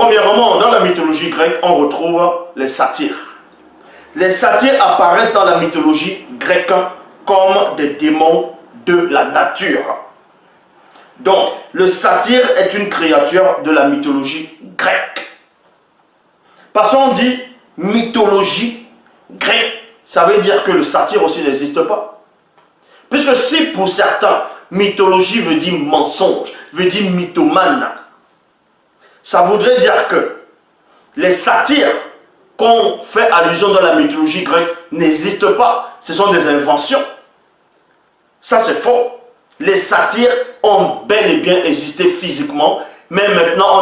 Premièrement, dans la mythologie grecque, on retrouve les satyres. Les satyres apparaissent dans la mythologie grecque comme des démons de la nature. Donc, le satyre est une créature de la mythologie grecque. Parce qu'on dit mythologie grecque, ça veut dire que le satyre aussi n'existe pas. Puisque si pour certains, mythologie veut dire mensonge, veut dire mythomane, ça voudrait dire que les satyres qu'on fait allusion dans la mythologie grecque n'existent pas. Ce sont des inventions. Ça, c'est faux. Les satyres ont bel et bien existé physiquement, mais maintenant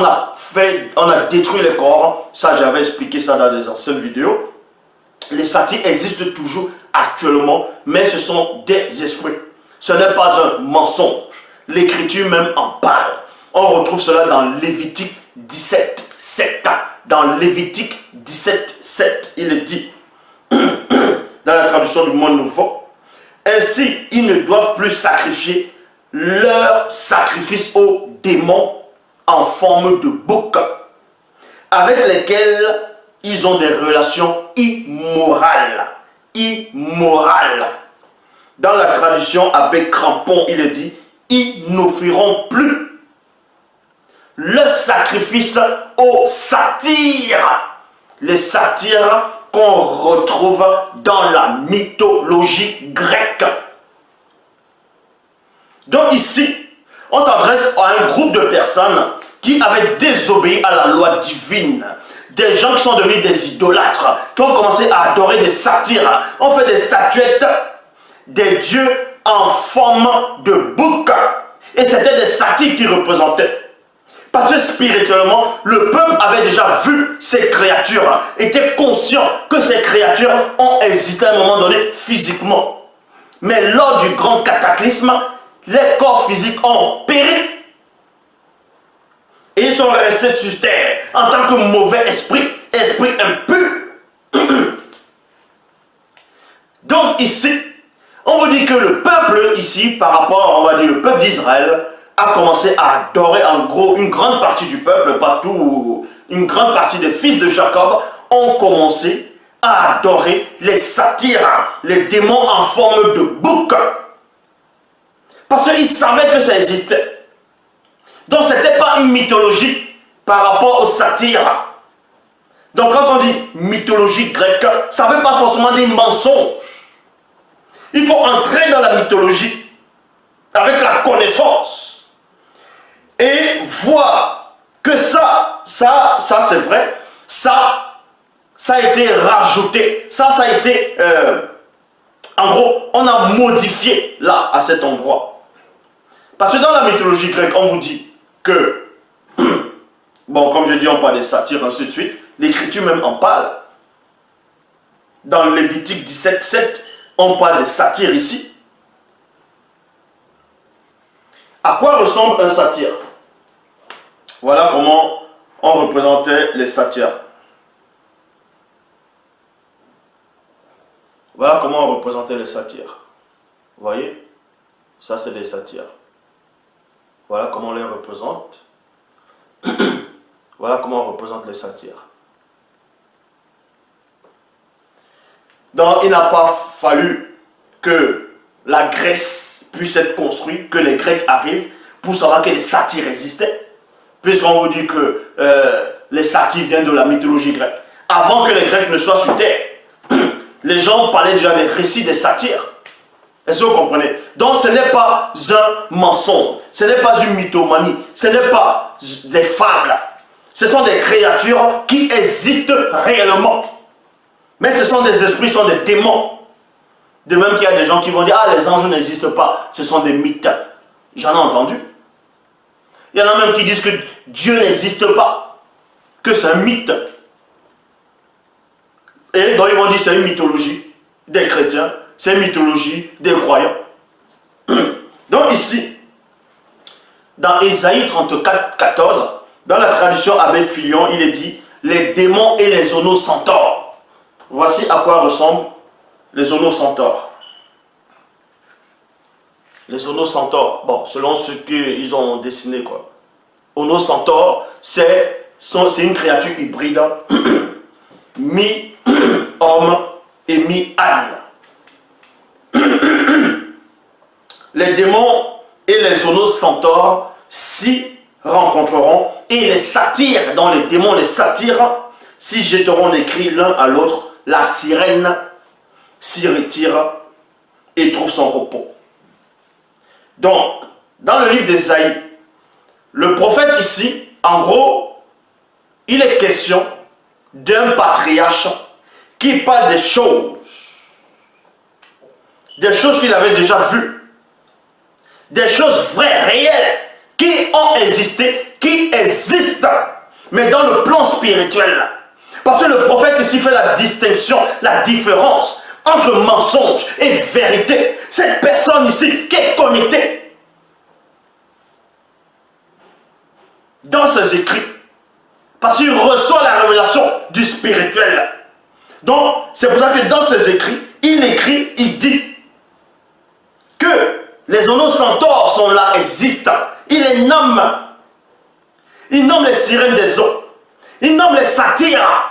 on a détruit les corps. Ça, j'avais expliqué ça dans des anciennes vidéos. Les satyres existent toujours actuellement, mais ce sont des esprits. Ce n'est pas un mensonge. L'Écriture même en parle. On retrouve cela dans Lévitique 17, 7. Dans Lévitique 17, 7, il est dit, dans la traduction du Monde Nouveau, ainsi, ils ne doivent plus sacrifier leur sacrifice aux démons en forme de bouc, avec lesquels ils ont des relations immorales. Immorales. Dans la traduction avec crampon, il est dit, ils n'offriront plus le sacrifice aux satyres. Les satyres qu'on retrouve dans la mythologie grecque. Donc ici, on s'adresse à un groupe de personnes qui avaient désobéi à la loi divine. Des gens qui sont devenus des idolâtres, qui ont commencé à adorer des satyres. On fait des statuettes des dieux en forme de bouc. Et c'était des satyres qui représentaient. Parce que spirituellement, le peuple avait déjà vu ces créatures, était conscient que ces créatures ont existé à un moment donné physiquement. Mais lors du grand cataclysme, les corps physiques ont péri. Et ils sont restés sur terre en tant que mauvais esprit, esprit impur. Donc ici, on vous dit que le peuple ici, par rapport, on va dire, le peuple d'Israël, a commencé à adorer, en gros, une grande partie du peuple, pas tout, une grande partie des fils de Jacob ont commencé à adorer les satyres, les démons en forme de bouc. Parce qu'ils savaient que ça existait. Donc ce n'était pas une mythologie par rapport aux satyres. Donc quand on dit mythologie grecque, ça ne veut pas forcément dire mensonge. Il faut entrer dans la mythologie avec la connaissance. Et voir que ça c'est vrai, ça a été rajouté, ça a été, en gros, on a modifié là, à cet endroit. Parce que dans la mythologie grecque, on vous dit que, bon, comme je dis, on parle des satyres, ainsi de suite, l'Écriture même en parle. Dans Lévitique 17, 7, on parle des satyres ici. À quoi ressemble un satyre? Voilà comment on représentait les satyres. Voilà comment on représentait les satyres. Vous voyez? Ça, c'est des satyres. Voilà comment on les représente. Voilà comment on représente les satyres. Donc, il n'a pas fallu que la Grèce puisse être construite, que les Grecs arrivent pour savoir que les satyres existaient. Puisqu'on vous dit que les satyres viennent de la mythologie grecque. Avant que les Grecs ne soient sur terre, les gens parlaient déjà des récits des satyres. Est-ce que vous comprenez? Donc ce n'est pas un mensonge, ce n'est pas une mythomanie, ce n'est pas des fables. Ce sont des créatures qui existent réellement. Mais ce sont des esprits, ce sont des démons. De même qu'il y a des gens qui vont dire « Ah, les anges n'existent pas, ce sont des mythes. » J'en ai entendu. Il y en a même qui disent que Dieu n'existe pas, que c'est un mythe. Et donc ils vont dire que c'est une mythologie des chrétiens, c'est une mythologie des croyants. Donc ici, dans Ésaïe 34, 14, dans la traduction Abbé Filion, il est dit « Les démons et les onocentaures ». Voici à quoi ressemblent les onocentaures. Les onocentaures, bon, selon ce qu'ils ont dessiné, quoi. Onocentaure, c'est c'est une créature hybride, mi-homme et mi-âne. Les démons et les onos-centaures s'y rencontreront, et les satyres, dont les démons, les satyres, s'y jetteront des cris l'un à l'autre. La sirène s'y retire et trouve son repos. Donc, dans le livre d'Ésaïe, le prophète ici, en gros, il est question d'un patriarche qui parle des choses qu'il avait déjà vues, des choses vraies, réelles, qui ont existé, qui existent, mais dans le plan spirituel. Parce que le prophète ici fait la distinction, la différence entre mensonge et vérité. Cette personne ici qui est connectée dans ses écrits, parce qu'il reçoit la révélation du spirituel. Donc, c'est pour ça que dans ses écrits, il écrit, il dit que les onos-centaures sont là, existent. Il les nomme. Il nomme les sirènes des eaux. Il nomme les satyres.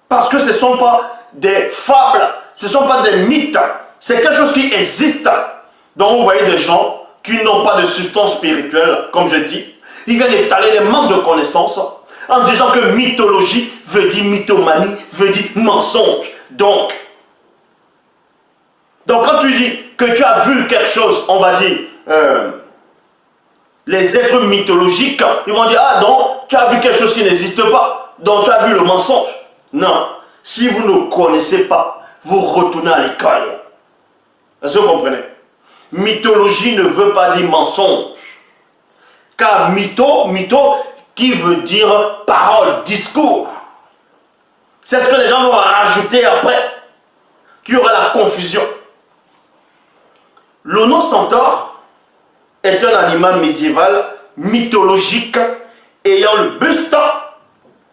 Parce que ce ne sont pas des fables, ce ne sont pas des mythes. C'est quelque chose qui existe. Donc vous voyez des gens qui n'ont pas de substance spirituelle, comme je dis. Ils viennent étaler les manques de connaissances en disant que mythologie veut dire mythomanie, veut dire mensonge. Donc quand tu dis que tu as vu quelque chose, on va dire, les êtres mythologiques, ils vont dire, ah non, tu as vu quelque chose qui n'existe pas, donc tu as vu le mensonge. Non, si vous ne connaissez pas, vous retournez à l'école. Est-ce que vous comprenez? Mythologie ne veut pas dire mensonge. Car mytho qui veut dire parole, discours. C'est ce que les gens vont rajouter après, qu'il y aura la confusion. L'onos-centaure est un animal médiéval, mythologique, ayant le buste,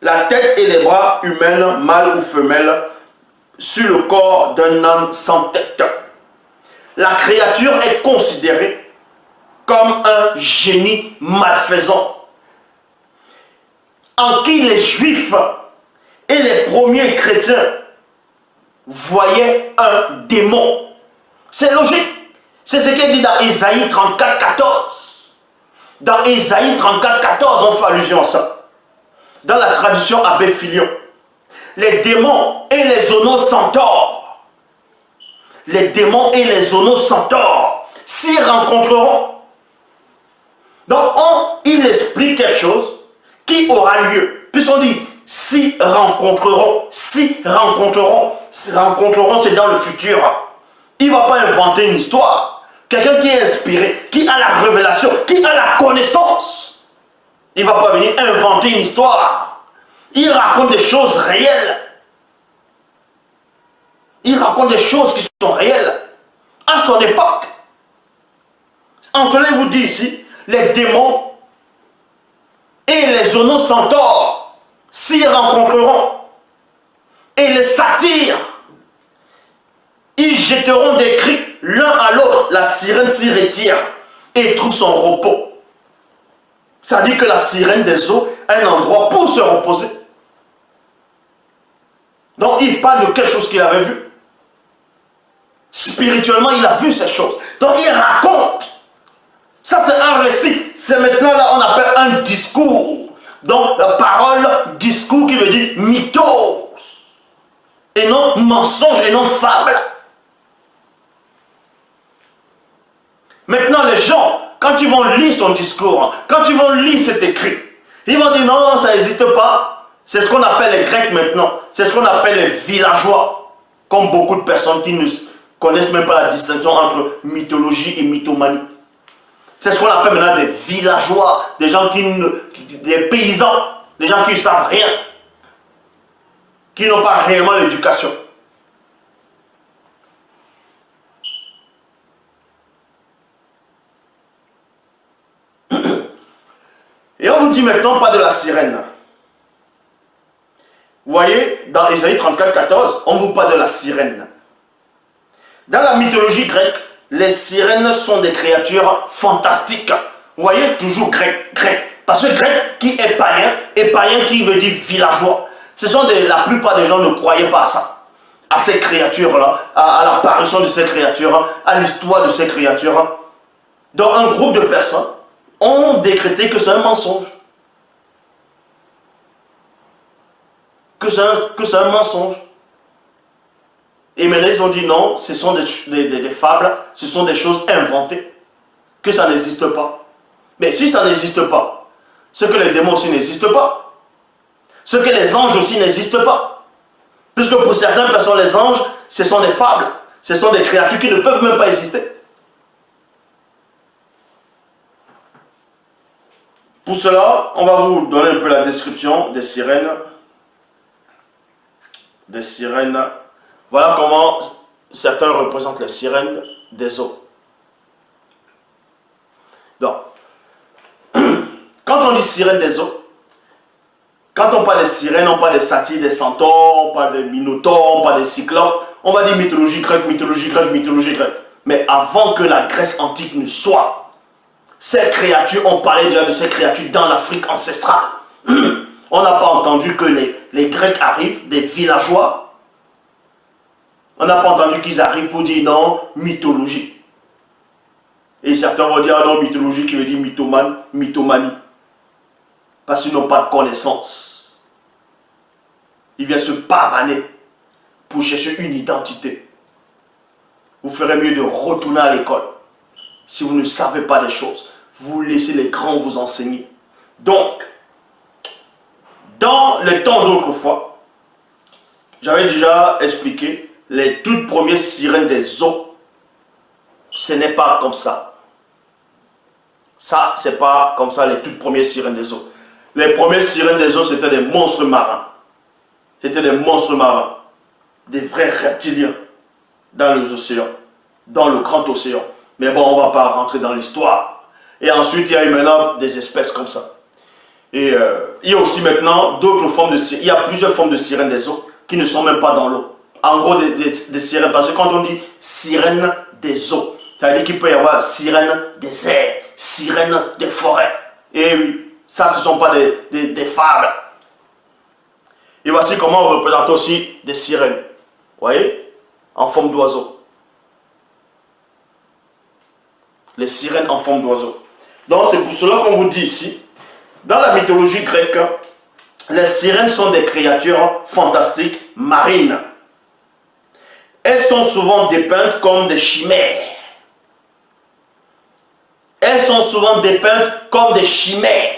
la tête et les bras humains, mâle ou femelle, sur le corps d'un homme sans tête. La créature est considérée comme un génie malfaisant, en qui les Juifs et les premiers chrétiens voyaient un démon. C'est logique. C'est ce qu'il dit dans Ésaïe 34, 14. Dans Ésaïe 34, 14, on fait allusion à ça. Dans la traduction Abbé Filion. Les démons et les onos-centaures. Les démons et les onos-centaures s'y rencontreront. Donc, il explique quelque chose qui aura lieu. Puisqu'on dit s'y rencontreront, s'y rencontreront. S'y rencontreront, c'est dans le futur. Il ne va pas inventer une histoire. Quelqu'un qui est inspiré, qui a la révélation, qui a la connaissance. Il ne va pas venir inventer une histoire. Il raconte des choses réelles. Il raconte des choses qui sont réelles. À son époque. En cela, il vous dit ici, les démons et les onos-centaures s'y rencontreront. Et les satyres, ils jetteront des cris l'un à l'autre. La sirène s'y retire et trouve son repos. Ça dit que la sirène des eaux a un endroit pour se reposer. Donc il parle de quelque chose qu'il avait vu. Spirituellement, il a vu ces choses. Donc il raconte. Ça c'est un récit. C'est maintenant là on appelle un discours. Donc la parole, discours qui veut dire mythos. Et non mensonge et non fable. Maintenant, les gens, quand ils vont lire son discours, quand ils vont lire cet écrit, ils vont dire non, ça n'existe pas. C'est ce qu'on appelle les Grecs maintenant. C'est ce qu'on appelle les villageois. Comme beaucoup de personnes qui ne connaissent même pas la distinction entre mythologie et mythomanie. C'est ce qu'on appelle maintenant des villageois, des gens des paysans, des gens qui ne savent rien, qui n'ont pas réellement l'éducation. Et on vous dit maintenant pas de la sirène. Vous voyez, dans Ésaïe 34, 14, on vous parle de la sirène. Dans la mythologie grecque, les sirènes sont des créatures fantastiques. Vous voyez, toujours grec, Parce que grec qui est païen, et païen qui veut dire villageois. La plupart des gens ne croyaient pas à ça, à ces créatures-là, à l'apparition de ces créatures, à l'histoire de ces créatures. Donc un groupe de personnes ont décrété que c'est un mensonge. Que c'est un mensonge. Et maintenant ils ont dit non, ce sont des fables, ce sont des choses inventées, que ça n'existe pas. Mais si ça n'existe pas, ce que les démons aussi n'existent pas, ce que les anges aussi n'existent pas. Puisque pour certaines personnes, les anges, ce sont des fables, ce sont des créatures qui ne peuvent même pas exister. Pour cela, on va vous donner un peu la description des sirènes. Des sirènes. Voilà comment certains représentent les sirènes des eaux. Donc, quand on dit sirène des eaux, quand on parle des sirènes, on parle des satyres, des centaures, on parle des minotaures, on parle des cyclopes, on va dire mythologie grecque, mythologie grecque, mythologie grecque. Mais avant que la Grèce antique ne soit, ces créatures, on parlait déjà de ces créatures dans l'Afrique ancestrale. On n'a pas entendu que les Grecs arrivent, des villageois. On n'a pas entendu qu'ils arrivent pour dire non, mythologie. Et certains vont dire ah non, mythologie qui veut dire mythomane, mythomanie. Parce qu'ils n'ont pas de connaissances. Ils viennent se pavaner pour chercher une identité. Vous ferez mieux de retourner à l'école. Si vous ne savez pas des choses, vous laissez les grands vous enseigner. Donc, dans le temps d'autrefois, j'avais déjà expliqué les toutes premières sirènes des eaux. Ce n'est pas comme ça. Ça, c'est pas comme ça les toutes premières sirènes des eaux. Les premières sirènes des eaux, c'était des monstres marins. C'était des monstres marins. Des vrais reptiliens dans les océans, dans le grand océan. Mais bon, on ne va pas rentrer dans l'histoire. Et ensuite, il y a eu maintenant des espèces comme ça. Et il y a aussi maintenant d'autres formes de sirènes. Il y a plusieurs formes de sirènes des eaux qui ne sont même pas dans l'eau. En gros, des sirènes. Parce que quand on dit sirène des eaux, ça veut dire qu'il peut y avoir sirène des airs, sirène des forêts. Et oui, ça, ce ne sont pas des fables. Et voici comment on représente aussi des sirènes. Vous voyez? En forme d'oiseau. Les sirènes en forme d'oiseau. Donc c'est pour cela qu'on vous dit ici, dans la mythologie grecque, les sirènes sont des créatures fantastiques marines. Elles sont souvent dépeintes comme des chimères. Elles sont souvent dépeintes comme des chimères.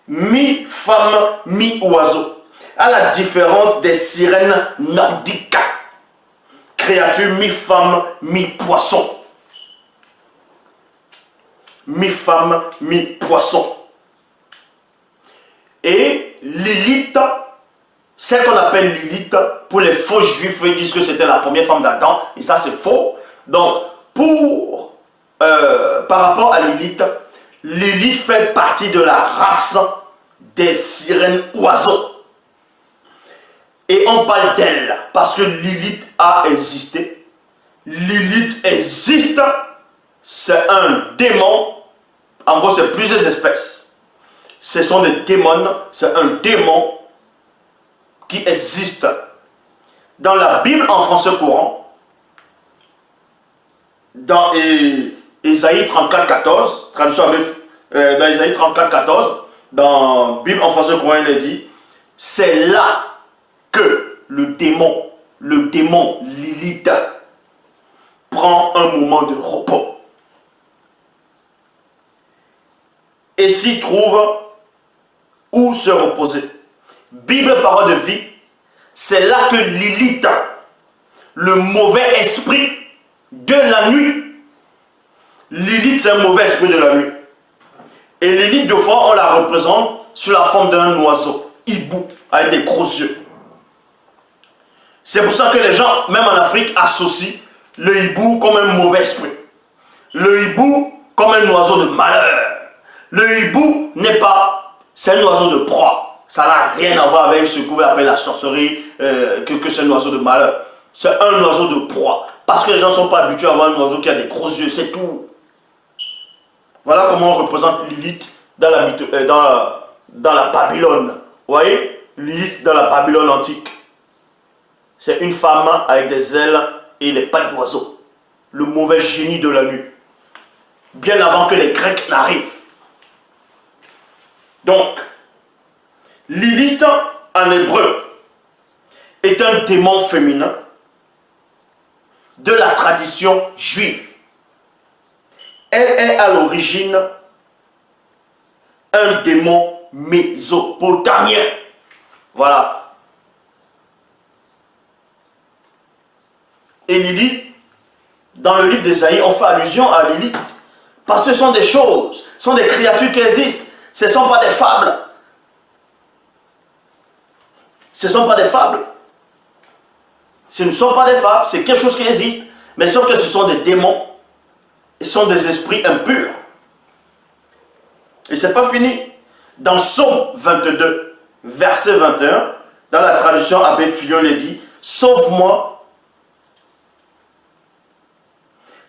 Mi-femme, mi-oiseau. À la différence des sirènes nordiques. Créatures mi-femme, mi-poisson. Mi-femme, mi-poisson. Et Lilith, celle qu'on appelle Lilith, pour les faux juifs, ils disent que c'était la première femme d'Adam, et ça c'est faux. Donc, par rapport à Lilith, Lilith fait partie de la race des sirènes oiseaux. Et on parle d'elle parce que Lilith a existé. Lilith existe. C'est un démon. En gros, c'est plusieurs espèces. Ce sont des démons. C'est un démon qui existe. Dans la Bible en français courant, dans Ésaïe 34, 14, traduction dans Ésaïe 34, 14, dans la Bible en français courant, il est dit, c'est là que le démon Lilith, prend un moment de repos. Et s'y trouve où se reposer. Bible, parole de vie, c'est là que Lilith, le mauvais esprit de la nuit, Lilith c'est un mauvais esprit de la nuit. Et Lilith, deux fois, on la représente sous la forme d'un oiseau, hibou, avec des gros yeux. C'est pour ça que les gens, même en Afrique, associent le hibou comme un mauvais esprit. Le hibou comme un oiseau de malheur. Le hibou n'est pas, c'est un oiseau de proie. Ça n'a rien à voir avec ce que vous appelez la sorcellerie, que c'est un oiseau de malheur. C'est un oiseau de proie. Parce que les gens ne sont pas habitués à avoir un oiseau qui a des gros yeux, c'est tout. Voilà comment on représente Lilith dans dans la Babylone. Vous voyez, Lilith dans la Babylone antique. C'est une femme avec des ailes et les pattes d'oiseau. Le mauvais génie de la nuit. Bien avant que les Grecs n'arrivent. Donc, Lilith en hébreu est un démon féminin de la tradition juive. Elle est à l'origine un démon mésopotamien. Voilà. Et Lilith, dans le livre d'Ésaïe, on fait allusion à Lilith. Parce que ce sont des choses, ce sont des créatures qui existent. Ce ne sont pas des fables. Ce ne sont pas des fables. Ce ne sont pas des fables, c'est quelque chose qui existe. Mais sauf que ce sont des démons. Ce sont des esprits impurs. Et ce n'est pas fini. Dans Psaume 22, verset 21, dans la traduction Abbé Fillon, il dit, sauve-moi,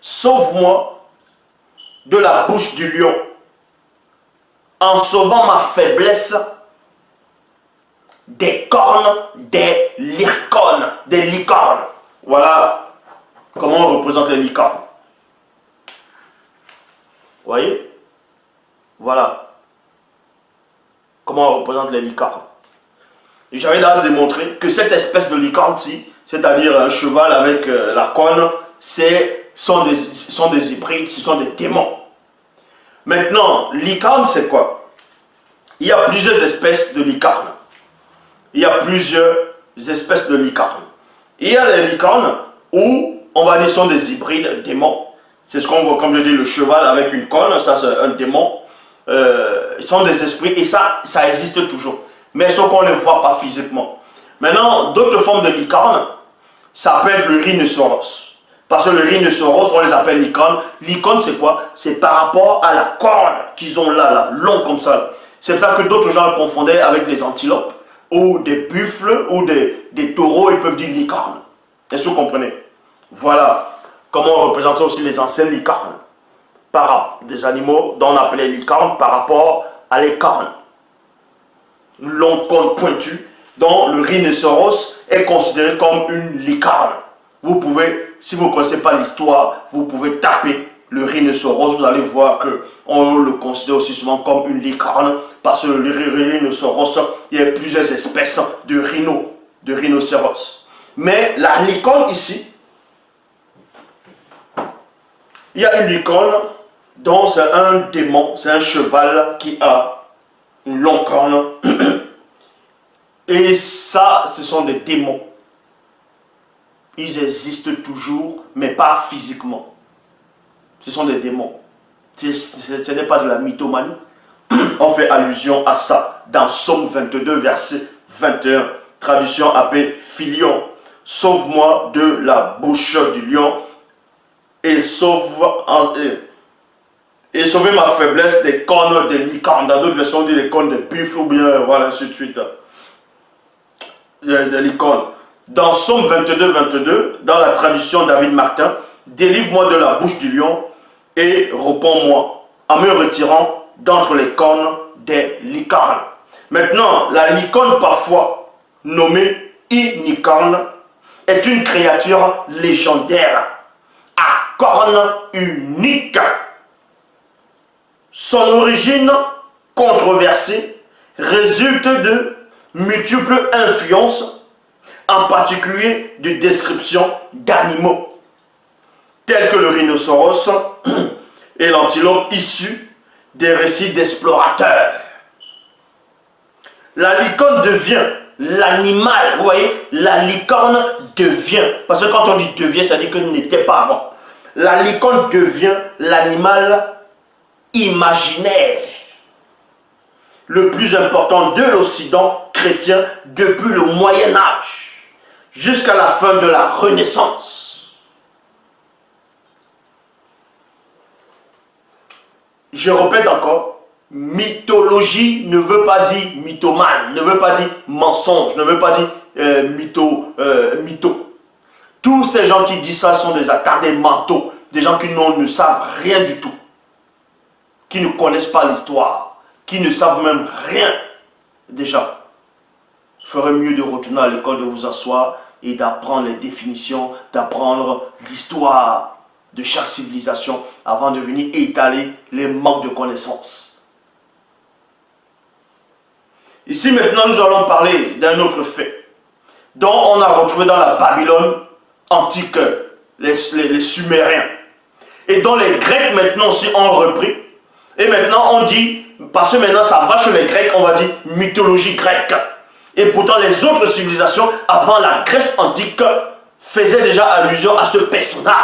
sauve-moi de la bouche du lion, en sauvant ma faiblesse des cornes des licornes. Voilà comment on représente les licornes. Vous voyez? Voilà comment on représente les licornes. Et j'avais d'ailleurs démontré que cette espèce de licorne-ci, c'est-à-dire un cheval avec la corne, sont des hybrides, ce sont des démons. Maintenant, licorne, c'est quoi? Il y a plusieurs espèces de licornes. Il y a plusieurs espèces de licornes. Il y a les licornes où, on va dire, sont des hybrides démons. C'est ce qu'on voit, comme je dis, le cheval avec une corne, ça c'est un démon. Ils sont des esprits et ça existe toujours. Mais sauf qu'on ne les voit pas physiquement. Maintenant, d'autres formes de licornes, ça peut être le rhinocéros. Parce que le rhinocéros, on les appelle licornes. Licorne, c'est quoi? C'est par rapport à la corne qu'ils ont là, long comme ça. C'est pour ça que d'autres gens le confondaient avec les antilopes, ou des buffles, ou des taureaux, ils peuvent dire licorne. Est-ce que vous comprenez? Voilà comment on représentait aussi les anciennes licornes. Des animaux dont on appelait licornes par rapport à les cornes. Une longue corne pointue, dont le rhinocéros est considéré comme une licorne. Vous pouvez, si vous ne connaissez pas l'histoire, vous pouvez taper le rhinocéros, vous allez voir qu'on le considère aussi souvent comme une licorne, parce que le rhinocéros, il y a plusieurs espèces de rhinocéros. Mais la licorne ici, il y a une licorne dont c'est un démon, c'est un cheval qui a une longue corne. Et ça, ce sont des démons. Ils existent toujours, mais pas physiquement. Ce sont des démons. Ce n'est pas de la mythomanie. On fait allusion à ça dans Psaume 22, verset 21. Traduction Abbé Fillon. Sauve-moi de la bouche du lion et sauvez ma faiblesse des cornes des licornes. Dans d'autres versions, on dit les cornes de buffle ou bien, voilà, ainsi de suite. Des licornes. Dans Psaume 22, 22, dans la traduction David Martin, délivre-moi de la bouche du lion et réponds-moi en me retirant d'entre les cornes des licornes. Maintenant, la licorne, parfois nommée unicorne, est une créature légendaire à cornes uniques. Son origine controversée résulte de multiples influences, en particulier de descriptions d'animaux, tels que le rhinocéros et l'antilope issus des récits d'explorateurs. La licorne devient l'animal, vous voyez, la licorne devient, parce que quand on dit devient, ça dit qu'elle n'était pas avant. La licorne devient l'animal imaginaire, le plus important de l'Occident chrétien depuis le Moyen-Âge jusqu'à la fin de la Renaissance. Je répète encore, mythologie ne veut pas dire mythomane, ne veut pas dire mensonge, ne veut pas dire mytho. Tous ces gens qui disent ça sont des attardés mentaux, des gens qui ne savent rien du tout, qui ne connaissent pas l'histoire, qui ne savent même rien déjà. Il ferait mieux de retourner à l'école, de vous asseoir et d'apprendre les définitions, d'apprendre l'histoire de chaque civilisation avant de venir étaler les manques de connaissances. Ici maintenant, nous allons parler d'un autre fait dont on a retrouvé dans la Babylone antique, les Sumériens, et dont les Grecs maintenant aussi ont repris. Et maintenant on dit, parce que maintenant ça va chez les Grecs, on va dire mythologie grecque. Et pourtant les autres civilisations avant la Grèce antique faisaient déjà allusion à ce personnage.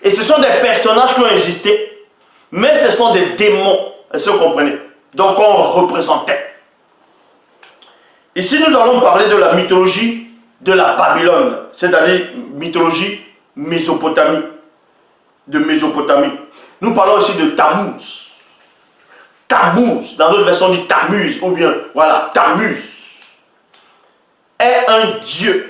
Et ce sont des personnages qui ont existé, mais ce sont des démons, est-ce que vous comprenez? Donc on représentait. Ici nous allons parler de la mythologie de la Babylone, c'est-à-dire mythologie Mésopotamie, de Mésopotamie. Nous parlons aussi de Tammuz. Tammuz, dans d'autres versions on dit Tammuz, ou bien, voilà, Tammuz est un dieu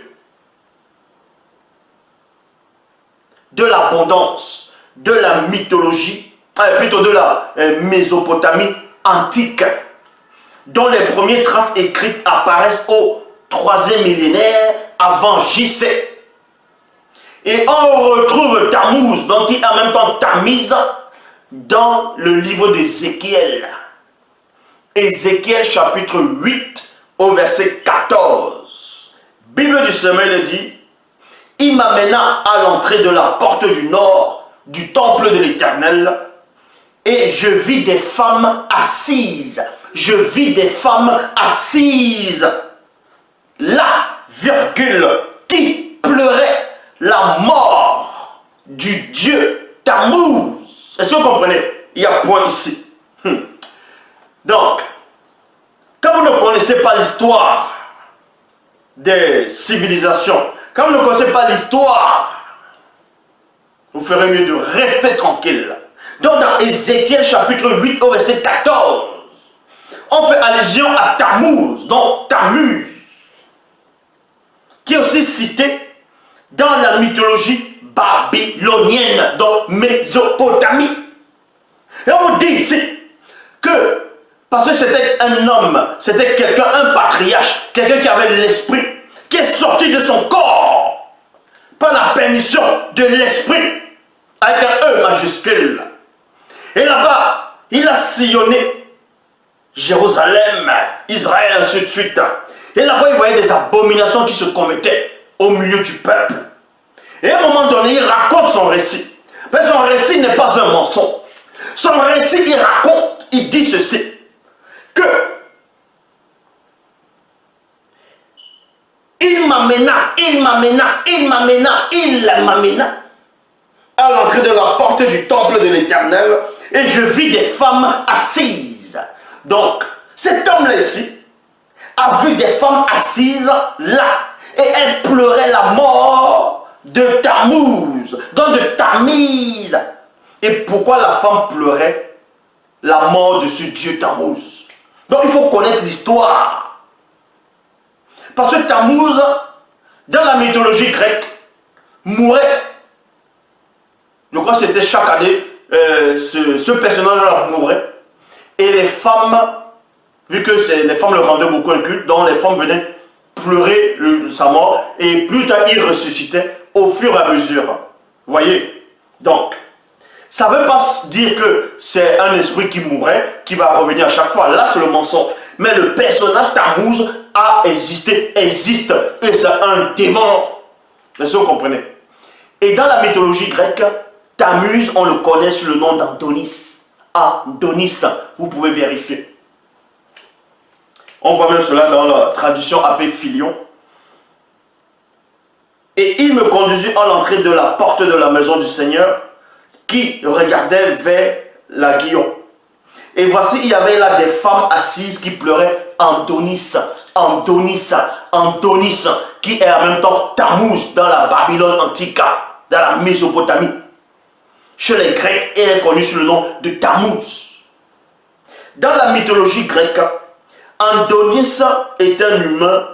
de l'abondance, de la mythologie, plutôt de la Mésopotamie antique, dont les premières traces écrites apparaissent au 3e millénaire avant JC. Et on retrouve Tammuz, donc qui en même temps Tammuz, dans le livre d'Ézéchiel. Ézéchiel chapitre 8 au verset 14. Bible du Semeur dit: il m'amena à l'entrée de la porte du nord du temple de l'Éternel, et je vis des femmes assises. Je vis des femmes assises. Là, virgule, qui pleuraient la mort du dieu Tammuz. Est-ce que vous comprenez? Il y a point ici. Donc, quand vous ne connaissez pas l'histoire des civilisations, quand vous ne connaissez pas l'histoire, vous ferez mieux de rester tranquille. Donc dans Ézéchiel chapitre 8 au verset 14, on fait allusion à Tammuz, donc Tammuz, qui est aussi cité dans la mythologie babylonienne, donc Mésopotamie. Et on vous dit ici que, parce que c'était un homme, c'était quelqu'un, un patriarche, quelqu'un qui avait l'esprit, qui est sorti de son corps, par la permission de l'esprit, avec un E majuscule. Et là-bas, il a sillonné Jérusalem, Israël, ainsi de suite. Et là-bas, il voyait des abominations qui se commettaient au milieu du peuple. Et à un moment donné, il raconte son récit. Mais son récit n'est pas un mensonge. Son récit, il raconte, il dit ceci, que il m'amena à l'entrée de la porte du temple de l'Éternel, et je vis des femmes assises. Donc, cet homme-là ici a vu des femmes assises là, et elles pleuraient la mort de Tammuz, donc de Tammuz. Et pourquoi la femme pleurait la mort de ce dieu Tammuz? Donc il faut connaître l'histoire. Parce que Tammuz, dans la mythologie grecque, mourait. Je crois que c'était chaque année, ce personnage-là mourait. Et les femmes, vu que les femmes le rendaient beaucoup un culte, donc les femmes venaient pleurer sa mort, et plus tard il ressuscitait au fur et à mesure. Vous voyez? Donc, ça ne veut pas dire que c'est un esprit qui mourrait, qui va revenir à chaque fois. Là, c'est le mensonge. Mais le personnage Tammuz a existé, existe, et c'est un démon. Est-ce que vous comprenez? Et dans la mythologie grecque, Tammuz, on le connaît sous le nom d'Adonis. Adonis, vous pouvez vérifier. On voit même cela dans la tradition appelée Philion. Et il me conduisit à l'entrée de la porte de la maison du Seigneur, qui regardait vers la Guillon. Et voici, il y avait là des femmes assises qui pleuraient Adonis, qui est en même temps Tammuz dans la Babylone antique, dans la Mésopotamie. Chez les Grecs, elle est connue sous le nom de Tammuz. Dans la mythologie grecque, Adonis est un humain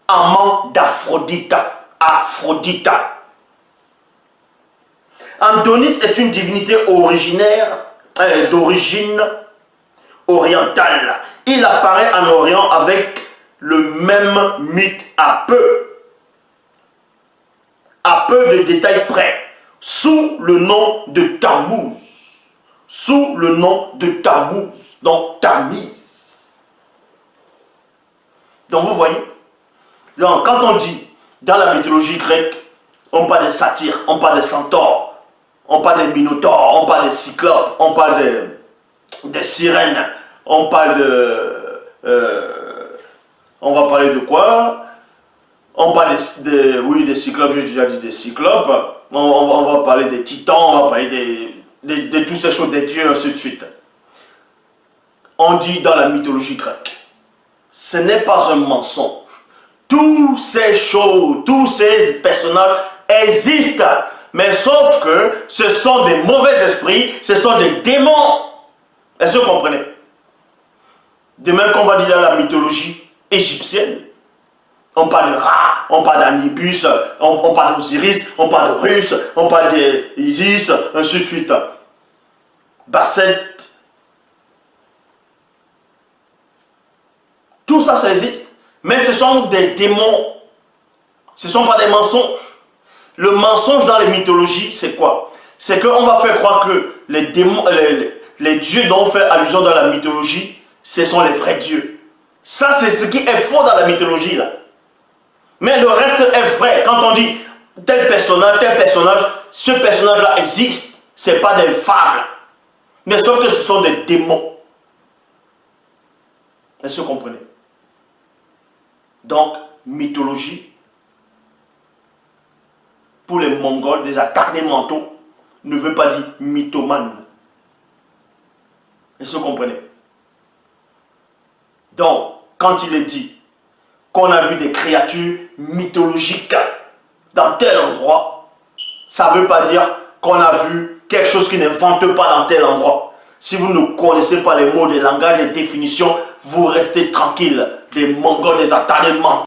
amant d'Aphrodite. Adonis est une divinité originaire, d'origine orientale. Il apparaît en Orient avec le même mythe à peu de détails près, sous le nom de Tammuz. Sous le nom de Tammuz, donc Tammuz. Donc vous voyez, donc, quand on dit dans la mythologie grecque, on parle des satyres, on parle des centaures, on parle des minotaures, on parle des cyclopes, on parle des sirènes, on parle on va parler de quoi? On parle oui, des cyclopes, j'ai déjà dit des cyclopes. On va parler des titans, on va parler de toutes ces choses, des dieux, ainsi de suite. On dit dans la mythologie grecque, ce n'est pas un mensonge. Toutes ces choses, tous ces personnages existent. Mais sauf que ce sont des mauvais esprits, ce sont des démons. Est-ce que vous comprenez? De même qu'on va dire dans la mythologie égyptienne, on parle de Ra, on parle d'Anubis, on parle d'Osiris, on parle de Horus, on parle d'Isis, ainsi de suite. Basset. Tout ça, ça existe. Mais ce sont des démons. Ce ne sont pas des mensonges. Le mensonge dans les mythologies, c'est quoi? C'est qu'on va faire croire que les démons, les dieux dont on fait allusion dans la mythologie, ce sont les vrais dieux. Ça, c'est ce qui est faux dans la mythologie, là. Mais le reste est vrai. Quand on dit tel personnage, ce personnage-là existe. Ce n'est pas des fables. Mais sauf que ce sont des démons. Est-ce que vous comprenez? Donc, mythologie, pour les Mongols, des attardés mentaux, ne veut pas dire mythomane. Est-ce que vous comprenez? Donc, quand il est dit qu'on a vu des créatures mythologiques dans tel endroit, ça ne veut pas dire qu'on a vu quelque chose qui n'invente pas dans tel endroit. Si vous ne connaissez pas les mots, les langages, les définitions, vous restez tranquille. Des Mongols, des attardés mentaux.